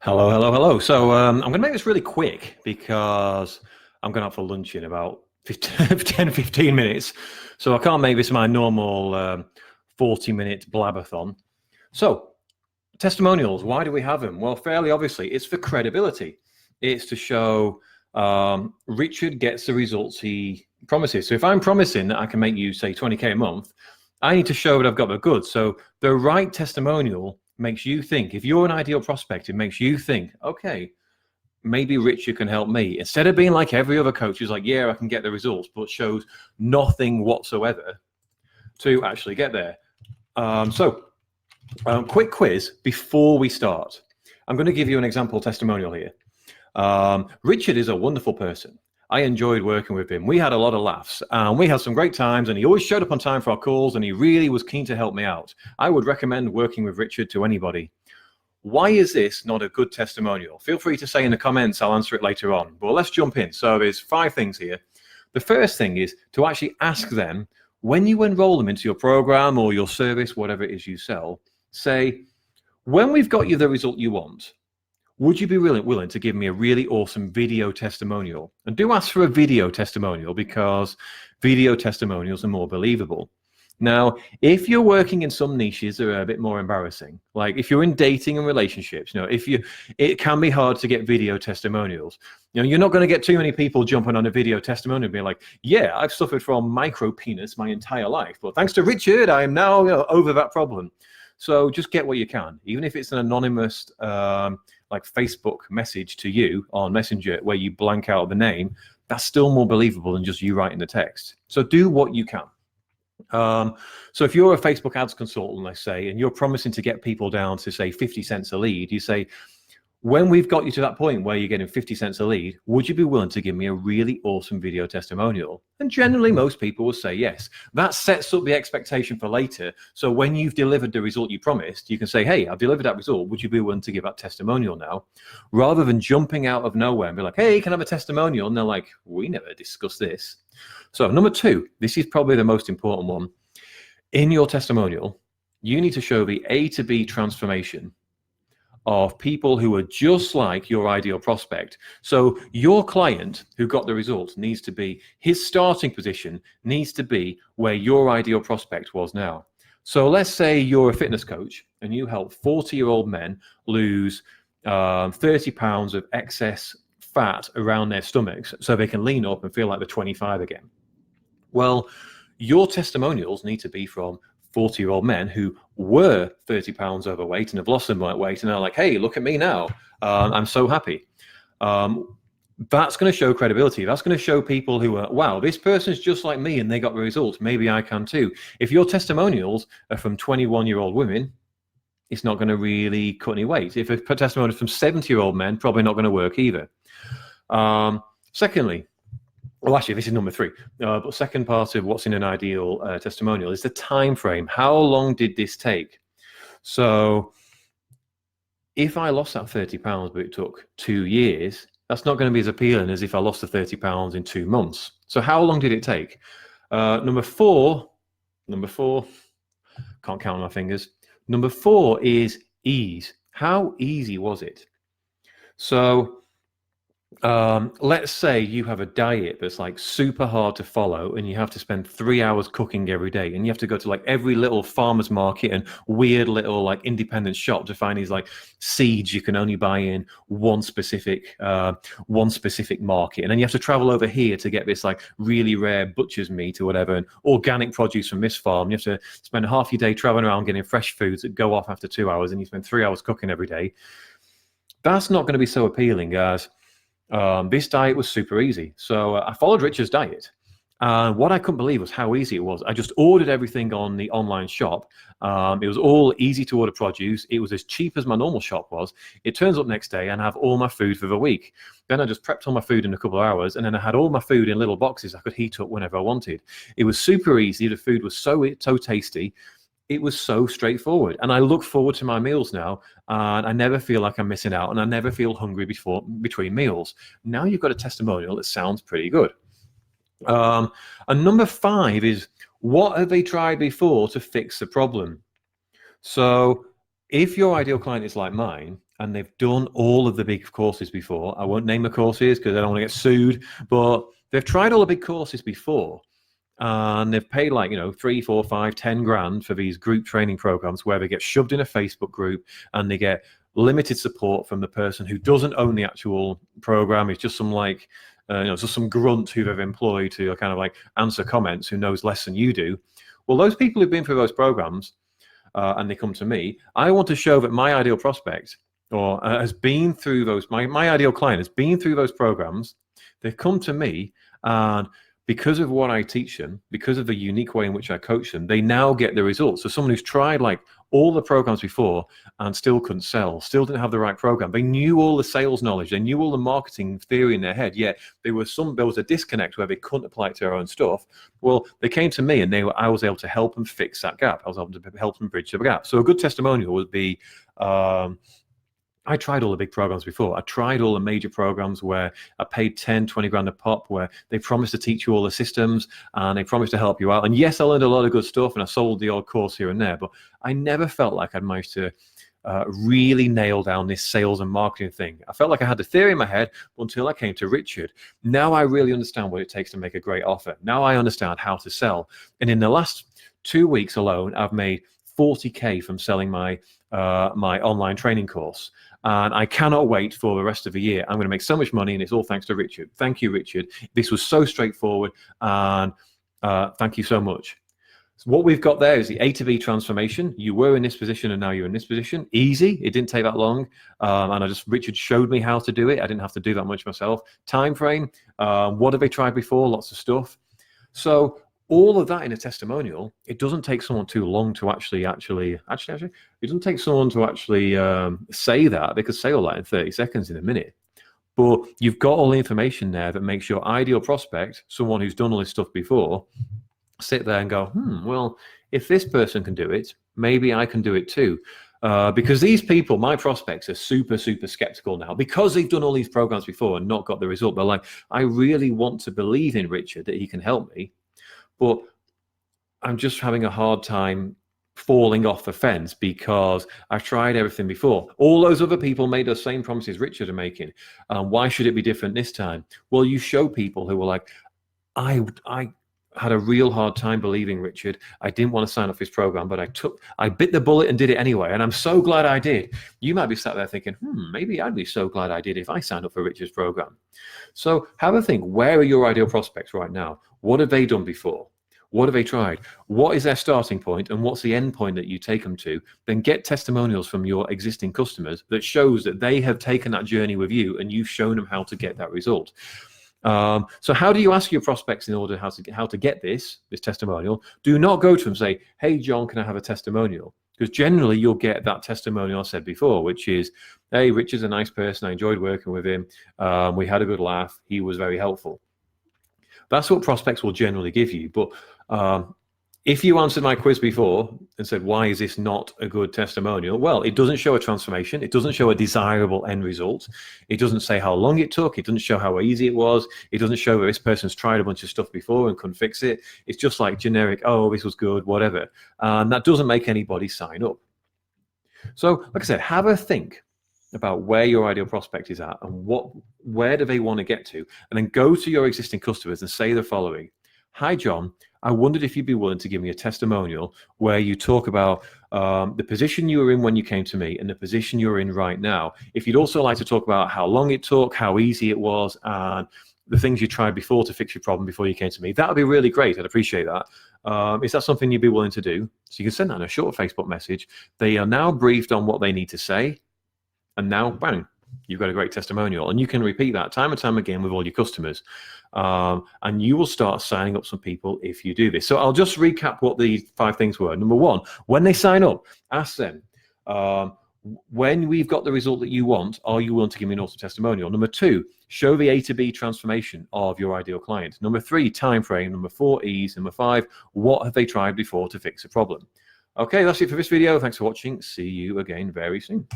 Hello, hello, hello. So I'm going to make this really quick because I'm going out for lunch in about 10, 15 minutes. So I can't make this my normal 40-minute blabathon. So testimonials, why do we have them? Well, fairly obviously, it's for credibility. It's to show Richard gets the results he promises. So if I'm promising that I can make you, say, 20K a month, I need to show that I've got the goods. So the right testimonial makes you think, if you're an ideal prospect, it makes you think, okay, maybe Richard can help me. Instead of being like every other coach who's like, yeah, I can get the results, but shows nothing whatsoever to actually get there. Quick quiz before we start. I'm going to give you an example testimonial here. Richard is a wonderful person. I enjoyed working with him. We had a lot of laughs and we had some great times, and he always showed up on time for our calls and he really was keen to help me out. I would recommend working with Richard to anybody. Why is this not a good testimonial? Feel free to say in the comments, I'll answer it later on. But let's jump in. So there's 5 things here. The first thing is to actually ask them, when you enroll them into your program or your service, whatever it is you sell, say, when we've got you the result you want, would you be willing to give me a really awesome video testimonial? And do ask for a video testimonial because video testimonials are more believable. Now, if you're working in some niches that are a bit more embarrassing, like if you're in dating and relationships, it can be hard to get video testimonials. You're not going to get too many people jumping on a video testimonial and being like, yeah, I've suffered from micro penis my entire life, but thanks to Richard, I am now over that problem. So just get what you can, even if it's an anonymous like Facebook message to you on Messenger where you blank out the name, that's still more believable than just you writing the text. So do what you can. So if you're a Facebook ads consultant, let's say, and you're promising to get people down to say 50 cents a lead, you say, when we've got you to that point where you're getting 50 cents a lead, would you be willing to give me a really awesome video testimonial? And generally, most people will say yes. That sets up the expectation for later. So when you've delivered the result you promised, you can say, hey, I've delivered that result. Would you be willing to give that testimonial now? Rather than jumping out of nowhere and be like, hey, can I have a testimonial? And they're like, we never discussed this. So number 2, this is probably the most important one. In your testimonial, you need to show the A to B transformation of people who are just like your ideal prospect. So your client who got the results needs to be, his starting position needs to be where your ideal prospect was now. So let's say you're a fitness coach and you help 40-year-old men lose 30 pounds of excess fat around their stomachs so they can lean up and feel like they're 25 again. Well, your testimonials need to be from 40-year-old men who were 30 pounds overweight and have lost some weight and are like, hey, look at me now. I'm so happy. That's going to show credibility. That's going to show people who are, wow, this person's just like me and they got the results. Maybe I can too. If your testimonials are from 21-year-old women, it's not going to really cut any weight. If a testimonial is from 70-year-old men, probably not going to work either. Secondly, well, actually, this is number 3. But second part of what's in an ideal testimonial is the time frame. How long did this take? So if I lost that 30 pounds, but it took 2 years, that's not going to be as appealing as if I lost the 30 pounds in 2 months. So how long did it take? Number four, can't count on my fingers. Number 4 is ease. How easy was it? So let's say you have a diet that's like super hard to follow and you have to spend 3 hours cooking every day and you have to go to like every little farmer's market and weird little like independent shop to find these like seeds you can only buy in one specific market, and then you have to travel over here to get this like really rare butcher's meat or whatever and organic produce from this farm. You have to spend half your day traveling around getting fresh foods that go off after 2 hours, and you spend 3 hours cooking every day. That's not going to be so appealing, guys. This diet was super easy. So I followed Richard's diet. And what I couldn't believe was how easy it was. I just ordered everything on the online shop. It was all easy to order produce. It was as cheap as my normal shop was. It turns up next day and I have all my food for the week. Then I just prepped all my food in a couple of hours, and then I had all my food in little boxes I could heat up whenever I wanted. It was super easy. The food was so tasty. It was so straightforward, and I look forward to my meals now, and I never feel like I'm missing out, and I never feel hungry between meals. Now you've got a testimonial that sounds pretty good. And number 5 is, what have they tried before to fix the problem? So if your ideal client is like mine, and they've done all of the big courses before. I won't name the courses because I don't want to get sued, but they've tried all the big courses before. And they've paid like, 3, 4, 5, 10 grand for these group training programs where they get shoved in a Facebook group and they get limited support from the person who doesn't own the actual program. It's just some just some grunt who they've employed to kind of like answer comments who knows less than you do. Well, those people who've been through those programs and they come to me, I want to show that my ideal prospect or has been through those, my ideal client has been through those programs. They've come to me, and because of what I teach them, because of the unique way in which I coach them, they now get the results. So someone who's tried like all the programs before and still couldn't sell, still didn't have the right program. They knew all the sales knowledge, they knew all the marketing theory in their head, yet there was a disconnect where they couldn't apply it to their own stuff. Well, they came to me and I was able to help them fix that gap. I was able to help them bridge the gap. So a good testimonial would be, I tried all the big programs before. I tried all the major programs where I paid 10, 20 grand a pop, where they promised to teach you all the systems and they promised to help you out. And yes, I learned a lot of good stuff and I sold the odd course here and there, but I never felt like I'd managed to really nail down this sales and marketing thing. I felt like I had the theory in my head until I came to Richard. Now I really understand what it takes to make a great offer. Now I understand how to sell. And in the last 2 weeks alone, I've made 40K from selling my online training course. And I cannot wait for the rest of the year. I'm going to make so much money, and it's all thanks to Richard. Thank you, Richard. This was so straightforward, and thank you so much. So what we've got there is the A to B transformation. You were in this position, and now you're in this position. Easy. It didn't take that long, and Richard showed me how to do it. I didn't have to do that much myself. Time frame. What have they tried before? Lots of stuff. So all of that in a testimonial, it doesn't take someone too long to actually, it doesn't take someone to actually say that. They could say all that in 30 seconds, in a minute. But you've got all the information there that makes your ideal prospect, someone who's done all this stuff before, sit there and go, well, if this person can do it, maybe I can do it too. Because these people, my prospects, are super, super skeptical now because they've done all these programs before and not got the result. They're like, I really want to believe in Richard that he can help me, but I'm just having a hard time falling off the fence because I've tried everything before. All those other people made the same promises Richard are making. Why should it be different this time? Well, you show people who were like, I had a real hard time believing Richard. I didn't want to sign up for his program, but I bit the bullet and did it anyway. And I'm so glad I did. You might be sat there thinking, maybe I'd be so glad I did if I signed up for Richard's program. So have a think, where are your ideal prospects right now? What have they done before? What have they tried? What is their starting point and what's the end point that you take them to? Then get testimonials from your existing customers that shows that they have taken that journey with you and you've shown them how to get that result. So how do you ask your prospects in order how to get this testimonial? Do not go to them and say, hey, John, can I have a testimonial? Because generally you'll get that testimonial I said before, which is, hey, Richard's a nice person. I enjoyed working with him. We had a good laugh. He was very helpful. That's what prospects will generally give you. But if you answered my quiz before and said, why is this not a good testimonial? Well, it doesn't show a transformation. It doesn't show a desirable end result. It doesn't say how long it took. It doesn't show how easy it was. It doesn't show that this person's tried a bunch of stuff before and couldn't fix it. It's just like generic, oh, this was good, whatever. And that doesn't make anybody sign up. So, like I said, have a think about where your ideal prospect is at and where do they want to get to, and then go to your existing customers and say the following. Hi, John, I wondered if you'd be willing to give me a testimonial where you talk about the position you were in when you came to me and the position you're in right now. If you'd also like to talk about how long it took, how easy it was, and the things you tried before to fix your problem before you came to me, that would be really great. I'd appreciate that. Is that something you'd be willing to do? So you can send that in a short Facebook message. They are now briefed on what they need to say. And now, bang, you've got a great testimonial. And you can repeat that time and time again with all your customers. And you will start signing up some people if you do this. So I'll just recap what the 5 things were. Number 1, when they sign up, ask them, when we've got the result that you want, are you willing to give me an awesome testimonial? Number 2, show the A to B transformation of your ideal client. Number 3, time frame. Number 4, ease. Number 5, what have they tried before to fix a problem? Okay, that's it for this video. Thanks for watching. See you again very soon.